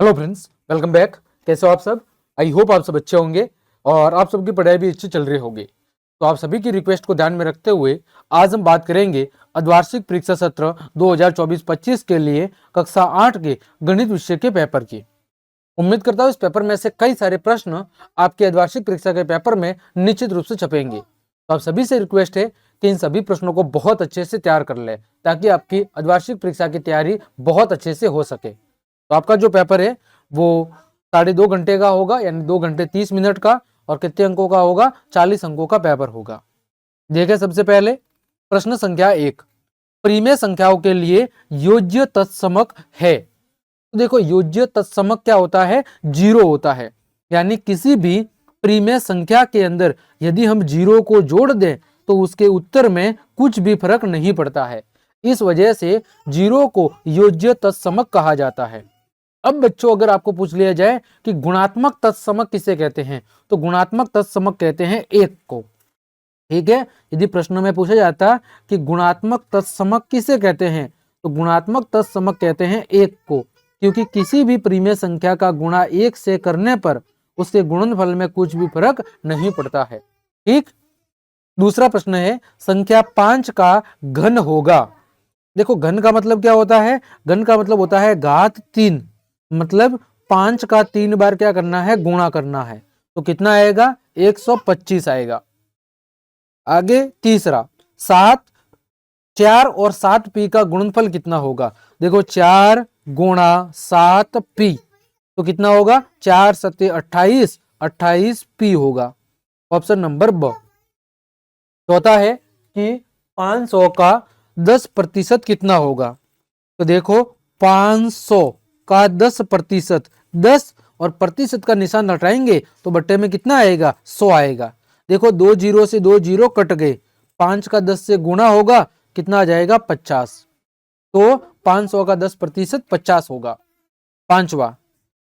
Hello friends, welcome back. कैसे हो आप सब? आई होप आप सब अच्छे होंगे और आप सबकी पढ़ाई भी अच्छी चल रही होगी। तो आप सभी की रिक्वेस्ट को ध्यान में रखते हुए आज हम बात करेंगे अर्धवार्षिक परीक्षा सत्र 2024-25 के लिए कक्षा 8 के गणित विषय के पेपर की। उम्मीद करता हूँ इस पेपर में से कई सारे प्रश्न आपके अर्धवार्षिक परीक्षा के पेपर में निश्चित रूप से छपेंगे। तो आप सभी से रिक्वेस्ट है कि इन सभी प्रश्नों को बहुत अच्छे से तैयार कर ले ताकि आपकी अर्धवार्षिक परीक्षा की तैयारी बहुत अच्छे से हो सके। तो आपका जो पेपर है वो 2.5 घंटे का होगा, यानी 2 घंटे 30 मिनट का, और कितने अंकों का होगा? 40 अंकों का पेपर होगा। देखिए, सबसे पहले प्रश्न संख्या 1, परिमेय संख्याओं के लिए योज्य तत्समक है। तो देखो, योज्य तत्समक क्या होता है? जीरो होता है, यानी किसी भी परिमेय संख्या के अंदर यदि हम जीरो को जोड़ दें तो उसके उत्तर में कुछ भी फर्क नहीं पड़ता है। इस वजह से जीरो को योज्य तत्समक कहा जाता है। अब बच्चों, अगर आपको पूछ लिया जाए कि गुणात्मक तत्समक किसे कहते हैं, तो गुणात्मक तत्समक कहते हैं 1 को। ठीक है, यदि प्रश्न में पूछा जाता कि गुणात्मक तत्समक किसे कहते हैं, तो गुणात्मक तत्समक कहते हैं 1 को, क्योंकि किसी भी परिमेय संख्या का गुणा 1 से करने पर उसके गुणनफल में कुछ भी फर्क नहीं पड़ता है। ठीक। दूसरा प्रश्न है, संख्या 5 का घन होगा। देखो, घन का मतलब क्या होता है? घन का मतलब होता है घात 3, मतलब 5 का 3 बार क्या करना है? गुणा करना है। तो कितना आएगा? 125 आएगा। आगे तीसरा, 7, 4 और 7 पी का गुणनफल कितना होगा? देखो, 4 गुणा 7 पी, तो कितना होगा? 4 सत्ते 28, 28 पी होगा। ऑप्शन नंबर ब। चौथा है कि 500 का 10% कितना होगा? तो देखो, 500 का 10%, 10 और प्रतिशत का निशान हटाएंगे तो बट्टे में कितना आएगा? 100 आएगा। देखो, 2 जीरो से 2 जीरो कट गए, 5 का 10 से गुणा होगा, कितना आ जाएगा? 50। तो 500 का 10% 50 होगा। पांचवा,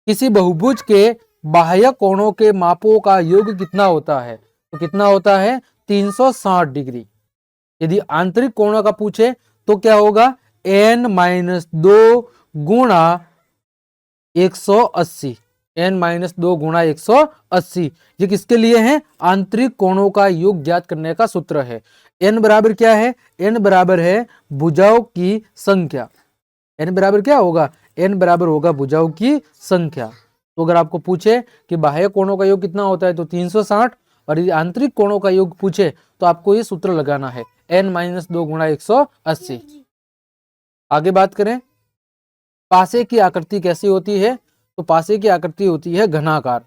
किसी बहुभुज के बाह्य कोणों के मापों का योग कितना होता है? तो कितना होता है? 360 डिग्री। यदि आंतरिक कोणों का पूछे तो क्या होगा? n-2 गुणा 180, n-2 गुणा 180। ये किसके लिए है? आंतरिक कोणों का योग ज्ञात करने का सूत्र है। n बराबर क्या है? n बराबर है भुजाओं की संख्या। n बराबर क्या होगा? n बराबर होगा भुजाओं की संख्या। तो अगर आपको पूछे कि बाह्य कोणों का योग कितना होता है तो 360, और यदि आंतरिक कोणों का योग पूछे तो आपको ये सूत्र लगाना है, n-2 गुणा 180। आगे बात करें, पासे की आकृति कैसी होती है? तो पासे की आकृति होती है घनाकार।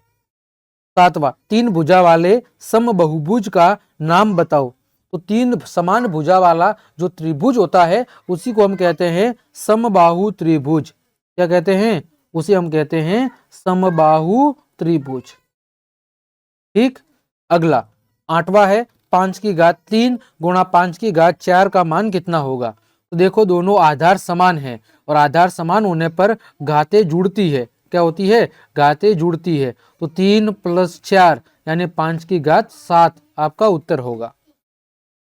सातवां, 3 भुजा वाले समबहुभुज का नाम बताओ। तो 3 समान भुजा वाला जो त्रिभुज होता है उसी को हम कहते हैं समबाहु त्रिभुज। क्या कहते हैं? उसे हम कहते हैं समबाहु त्रिभुज। ठीक। अगला 8वां है, 5 की घात 3 गुणा 5 की घात 4 का मान कितना होगा? तो देखो, दोनों आधार समान है और आधार समान होने पर घातें जुड़ती है। क्या होती है? घातें जुड़ती है। तो 3 + 4 यानी 5 की घात 7 आपका उत्तर होगा।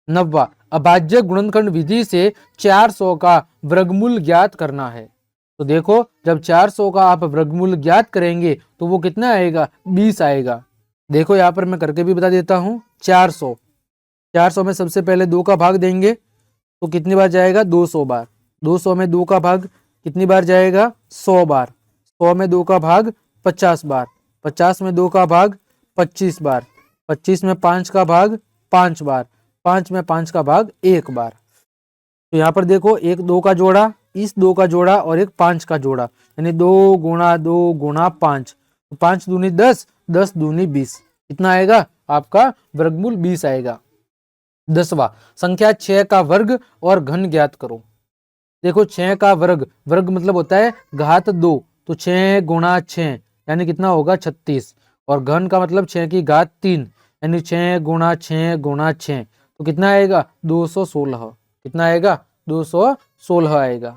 9वां, अभाज्य गुणनखंड विधि से 400 का वर्गमूल ज्ञात करना है। तो देखो, जब 400 का आप वर्गमूल ज्ञात करेंगे तो वो कितना आएगा? 20 आएगा। देखो, यहाँ पर मैं करके भी बता देता हूँ। 400 में सबसे पहले 2 का भाग देंगे तो कितनी बार जाएगा? 200 बार। 200 में 2 का भाग कितनी बार जाएगा? 100 बार। 100 में 2 का भाग 50 बार। 50 में 2 का भाग 25 बार। 25 में 5 का भाग 5 बार। 5 में 5 का भाग 1 बार। तो यहाँ पर देखो, एक 2 का जोड़ा, इस 2 का जोड़ा और एक 5 का जोड़ा, यानी 2 गुणा 2 गुणा 5। 5 दूनी 10, 10 दूनी 20। कितना आएगा? आपका वर्गमूल 20 आएगा। 10वां, संख्या 6 का वर्ग और घन ज्ञात करो। देखो, 6 का वर्ग, वर्ग मतलब होता है घात 2, तो 6 गुणा 6 यानी कितना होगा? 36। और घन का मतलब 6 की घात 3 यानी 6 गुणा 6 गुणा 6, तो कितना आएगा? 216। कितना आएगा? 216 आएगा।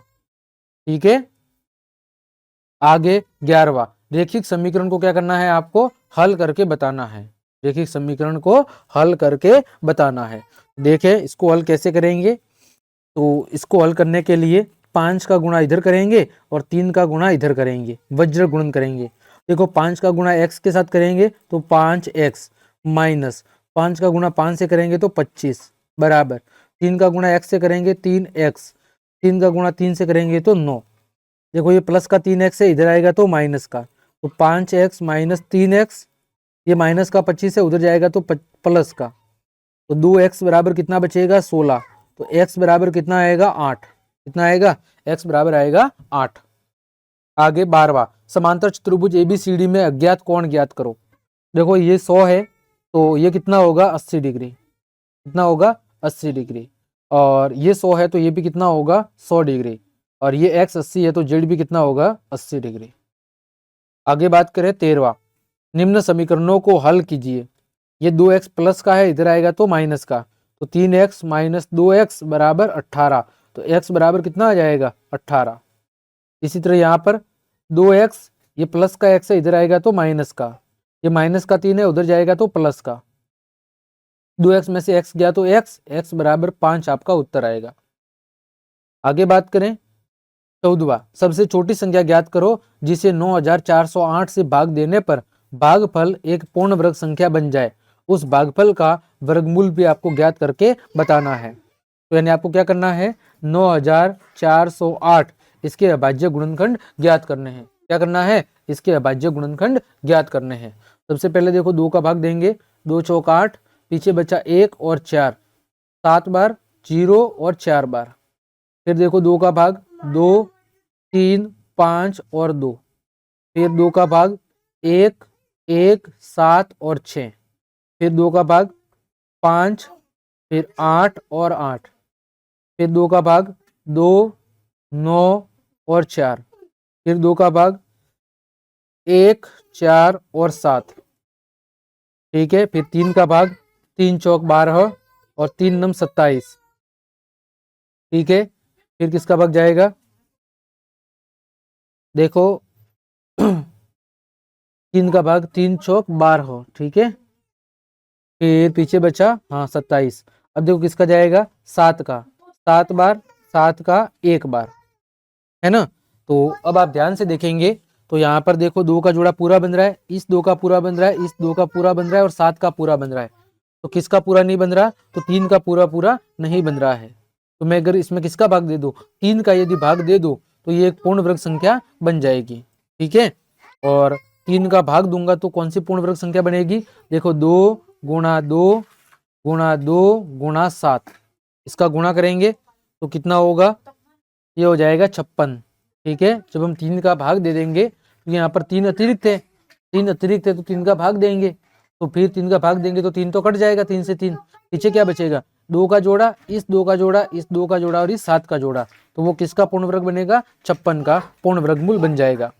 ठीक है। आगे 11वां, रेखिक समीकरण को क्या करना है? आपको हल करके बताना है। रेखिक समीकरण को हल करके बताना है। देखें, इसको हल कैसे करेंगे। तो इसको हल करने के लिए 5 का गुणा इधर करेंगे और 3 का गुणा इधर करेंगे, वज्र गुणन करेंगे। देखो 5 का गुणा x के साथ करेंगे तो 5x माइनस 5 का गुणा 5 से करेंगे तो 25 बराबर 3 का गुणा x से करेंगे 3x, 3 का गुणा 3 से करेंगे तो 9। देखो ये प्लस का 3x है, इधर आएगा तो माइनस का, तो 5x माइनस 3x, ये माइनस का 25 है, उधर जाएगा तो प्लस का, तो 2x बराबर कितना बचेगा 16। तो x बराबर कितना आएगा 8। कितना आएगा, x बराबर आएगा 8। आगे 12वां, समांतर चतुर्भुज ABCD में अज्ञात कोण ज्ञात करो। देखो ये 100 है तो ये कितना होगा 80 डिग्री। कितना होगा 80 डिग्री। और ये 100 है तो ये भी कितना होगा 100 डिग्री। और ये x 80 है तो z भी कितना होगा 80 डिग्री। आगे बात करें 13वां, निम्न समीकरणों को हल कीजिए। ये 2x प्लस का है, इधर आएगा तो माइनस का, तो 3x माइनस 2x बराबर 18। तो x बराबर कितना आ जाएगा 18। इसी तरह यहाँ पर 2x, ये प्लस का x है, इधर आएगा तो माइनस का, ये माइनस का 3 है, उधर जाएगा तो प्लस का, 2x में से x गया तो x बराबर 5 आपका उत्तर आएगा। आगे बात करें 14वां, सबसे छोटी संख्या ज्ञात करो जिसे 9408 से भाग देने पर भागफल एक पूर्ण वर्ग संख्या बन जाए। उस भागफल का वर्गमूल भी आपको ज्ञात करके बताना है। तो यानी आपको क्या करना है, 9408 इसके अभाज्य गुणनखंड ज्ञात करने हैं। क्या करना है, इसके अभाज्य गुणनखंड ज्ञात करने हैं। सबसे पहले देखो 2 का भाग देंगे, 2 चौक 8, पीछे बचा 1 और 4, 7 बार 0 और 4 बार। फिर देखो 2 का भाग 2, 3, 5 और 2, फिर 2 का भाग 1, 1, 7 और 6, फिर 2 का भाग 5, फिर 8 और 8, फिर 2 का भाग 2, 9 और 4, फिर 2 का भाग 1, 4 और 7। ठीक है, फिर 3 का भाग 3 चौक 12 और 3 नम 27। ठीक है, फिर किसका भाग जाएगा, देखो 3 का भाग 3 चौक 12। ठीक है, फिर पीछे बचा 27। अब देखो किसका जाएगा 7 का, 7 बार 7 का 1 बार, है ना। तो अब आप ध्यान से देखेंगे तो यहाँ पर देखो 2 का जोड़ा पूरा बन रहा है, इस 2 का पूरा बन रहा है, इस 2 का पूरा बन रहा है और 7 का पूरा बन रहा है। तो किसका पूरा नहीं बन रहा, तो 3 का पूरा पूरा नहीं बन रहा है। तो मैं अगर इसमें किसका भाग दे दूं, 3 का यदि भाग दे दो तो ये एक पूर्ण वर्ग संख्या बन जाएगी। ठीक है, और 3 का भाग दूंगा तो कौन सी पूर्ण वर्ग संख्या बनेगी, देखो 2 गुणा 2 गुणा 2 गुणा 7, इसका गुणा करेंगे तो कितना होगा, ये हो जाएगा 56। ठीक है, जब हम 3 का भाग दे देंगे तो यहाँ पर 3 अतिरिक्त है, 3 अतिरिक्त है तो 3 का भाग देंगे, तो फिर 3 का भाग देंगे तो 3 तो कट जाएगा, 3 से 3 पीछे क्या बचेगा, 2 का जोड़ा, इस 2 का जोड़ा, इस 2 का जोड़ा और इस 7 का जोड़ा, तो वो किसका पूर्ण वर्ग बनेगा, 56 का पूर्ण वर्गमूल बन जाएगा।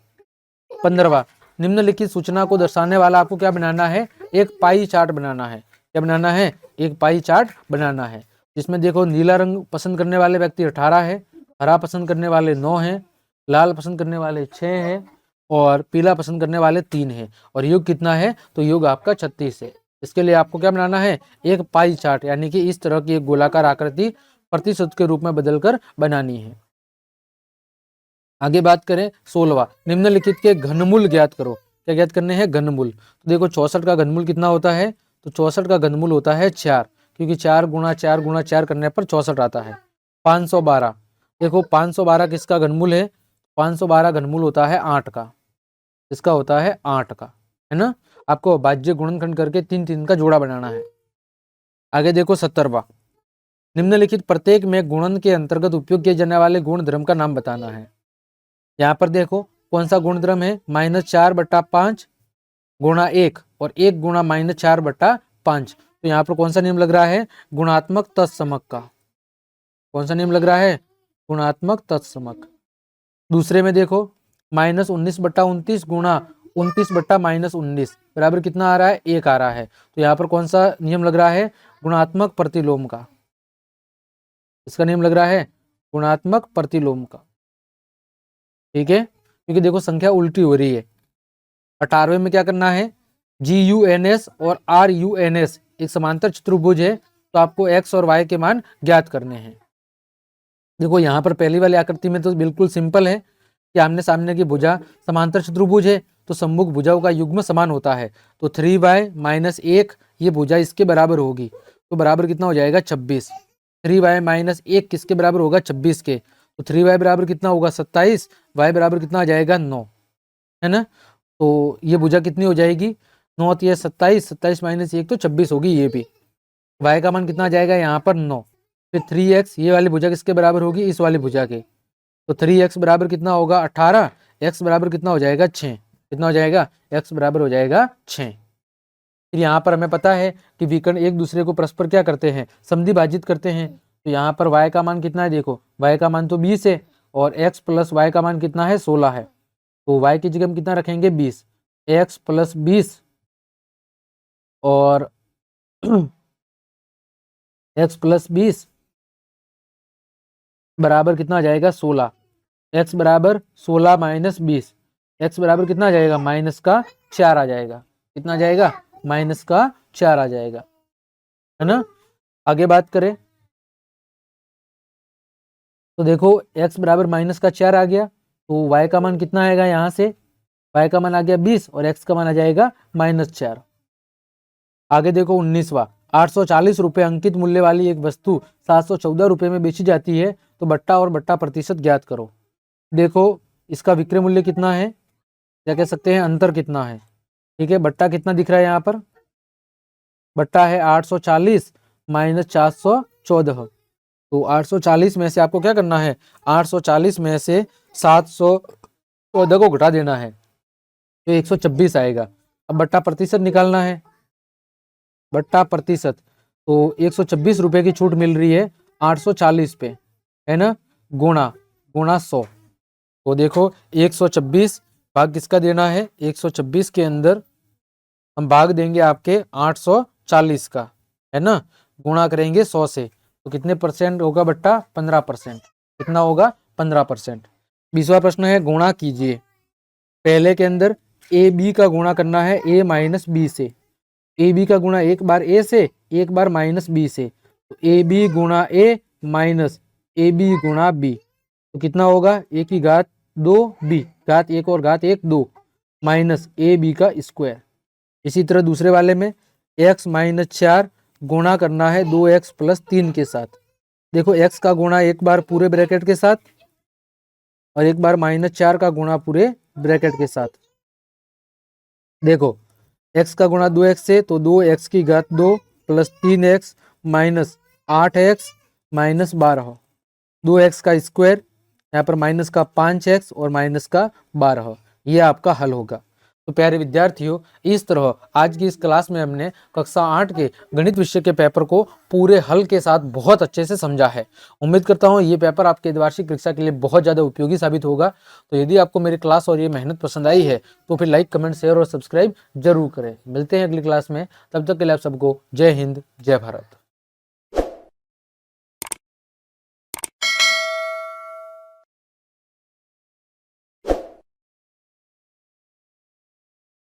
15वां, निम्नलिखित सूचना को दर्शाने वाला आपको क्या बनाना है, एक पाई चार्ट बनाना है। क्या बनाना है, एक पाई चार्ट बनाना है, जिसमें देखो नीला रंग पसंद करने वाले व्यक्ति 18 है, हरा पसंद करने वाले 9 हैं, लाल पसंद करने वाले 6 हैं और पीला पसंद करने वाले 3 हैं, और योग कितना है, तो योग आपका 36 है। इसके लिए आपको क्या बनाना है, एक पाई चार्ट, यानी कि इस तरह की एक गोलाकार आकृति प्रतिशत के रूप में बदलकर बनानी है। आगे बात करें 16वां, निम्नलिखित के घनमूल ज्ञात करो। क्या ज्ञात करने हैं, घनमूल। तो देखो 64 का घनमूल कितना होता है, तो 64 का घनमूल होता है 4, क्योंकि 4 गुणा 4 गुणा 4 करने पर 64 आता है। 512, देखो 512 किसका घनमूल है, 512 घनमूल होता है 8 का, इसका होता है 8 का, है ना। आपको भाज्य गुणनखंड करके 3 का जोड़ा बनाना है। आगे देखो 70वां, निम्नलिखित प्रत्येक में गुणन के अंतर्गत उपयोग किए जाने वाले गुण धर्म का नाम बताना है। यहाँ पर देखो कौन सा गुणधर्म है, -4/5 गुणा 1 और 1 गुणा -4/5। तो यहाँ पर कौन सा नियम लग रहा है, गुणात्मक तत्समक का। कौन सा नियम लग रहा है, गुणात्मक तत्समक। दूसरे में देखो -19/29 गुणा 29/-19 बराबर कितना आ रहा है, 1 आ रहा है। तो यहाँ पर कौन सा नियम लग रहा है, गुणात्मक प्रतिलोम का। इसका नियम लग रहा है गुणात्मक प्रतिलोम का। ठीक है, क्योंकि देखो संख्या उल्टी हो रही है। 18वें में क्या करना है, GUNS और RUNS एक समांतर चतुर्भुज है, तो आपको x और y के मान ज्ञात करने हैं। देखो यहाँ पर पहली वाली आकृति में तो बिल्कुल सिंपल है कि आमने सामने की भुजा समांतर चतुर्भुज है तो सम्मुख भुजाओं का युग्म समान होता है। तो 3y माइनस 1 ये भुजा इसके बराबर होगी, तो बराबर कितना हो जाएगा 26। 3y माइनस 1 किसके बराबर होगा 26 के, तो 3y बराबर कितना होगा 27, y बराबर कितना आ जाएगा 9, है ना। तो ये भुजा कितनी हो जाएगी 9 ये 27, 27 माइनस 1 तो 26 होगी ये भी। y का मान कितना आ जाएगा यहाँ पर 9। फिर 3x ये वाली भुजा किसके बराबर होगी इस वाली भुजा के, तो 3x बराबर कितना होगा 18, x बराबर कितना हो जाएगा 6, कितना हो जाएगा x बराबर हो जाएगा 6। फिर यहाँ पर हमें पता है कि विकर्ण एक दूसरे को परस्पर क्या करते हैं समद्वि भाजित करते हैं। तो यहाँ पर y का मान कितना है, देखो y का मान तो 20 है और x प्लस y का मान कितना है 16 है, तो y की जगह हम कितना रखेंगे 20, x प्लस 20 और x प्लस 20 बराबर कितना आ जाएगा 16, x बराबर 16 माइनस 20, x बराबर कितना आ जाएगा माइनस का 4 आ जाएगा, कितना आ जाएगा माइनस का 4 आ जाएगा, है ना। आगे बात करें तो देखो x बराबर माइनस का 4 आ गया, तो y का मान कितना आएगा यहाँ से, y का मान आ गया 20 और x का मान आ जाएगा -4। आगे देखो 19वां, 840 रुपये अंकित मूल्य वाली एक वस्तु 714 रुपये में बेची जाती है, तो बट्टा और बट्टा प्रतिशत ज्ञात करो। देखो इसका विक्रय मूल्य कितना है, क्या कह सकते हैं अंतर कितना है, ठीक है। बट्टा कितना दिख रहा है यहाँ पर, बट्टा है 840 माइनस 414, तो 840 में से आपको क्या करना है 840 में से 714 को घटा देना है, तो 126 आएगा। अब बट्टा प्रतिशत निकालना है, बट्टा प्रतिशत, तो 126 रुपये की छूट मिल रही है 840 पे, है ना, गुणा 100। तो देखो 126 भाग किसका देना है, 126 के अंदर हम भाग देंगे आपके 840 का, है ना, गुणा करेंगे 100 से, तो कितने परसेंट होगा बट्टा 15%, कितना होगा 15%। 20वां प्रश्न है गुणा कीजिए, पहले के अंदर ए बी का गुणा करना है ए माइनस बी से, ए बी का गुणा एक बार ए से एक बार माइनस बी से, तो ए बी गुणा ए माइनस ए बी गुणा बी, तो कितना होगा ए की घात 2 बी घात 1 और घात 1 2 माइनस ए बी का स्क्वायर। इसी तरह दूसरे वाले में x माइनस 4 गुणा करना है 2x प्लस 3 के साथ, देखो x का गुणा एक बार पूरे ब्रैकेट के साथ और एक बार -4 का गुणा पूरे ब्रैकेट के साथ। देखो x का गुणा 2x से, तो 2x की घात 2 plus 3x minus 8x minus 12, 2x का स्क्वायर, यहाँ पर माइनस का 5x और माइनस का 12, ये आपका हल होगा। तो प्यारे विद्यार्थियों, इस तरह आज की इस क्लास में हमने कक्षा 8 के गणित विषय के पेपर को पूरे हल के साथ बहुत अच्छे से समझा है। उम्मीद करता हूँ ये पेपर आपके वार्षिक परीक्षा के लिए बहुत ज़्यादा उपयोगी साबित होगा। तो यदि आपको मेरी क्लास और ये मेहनत पसंद आई है तो फिर लाइक, कमेंट, शेयर और सब्सक्राइब जरूर करें। मिलते हैं अगली क्लास में, तब तक के लिए आप सबको जय हिंद, जय भारत।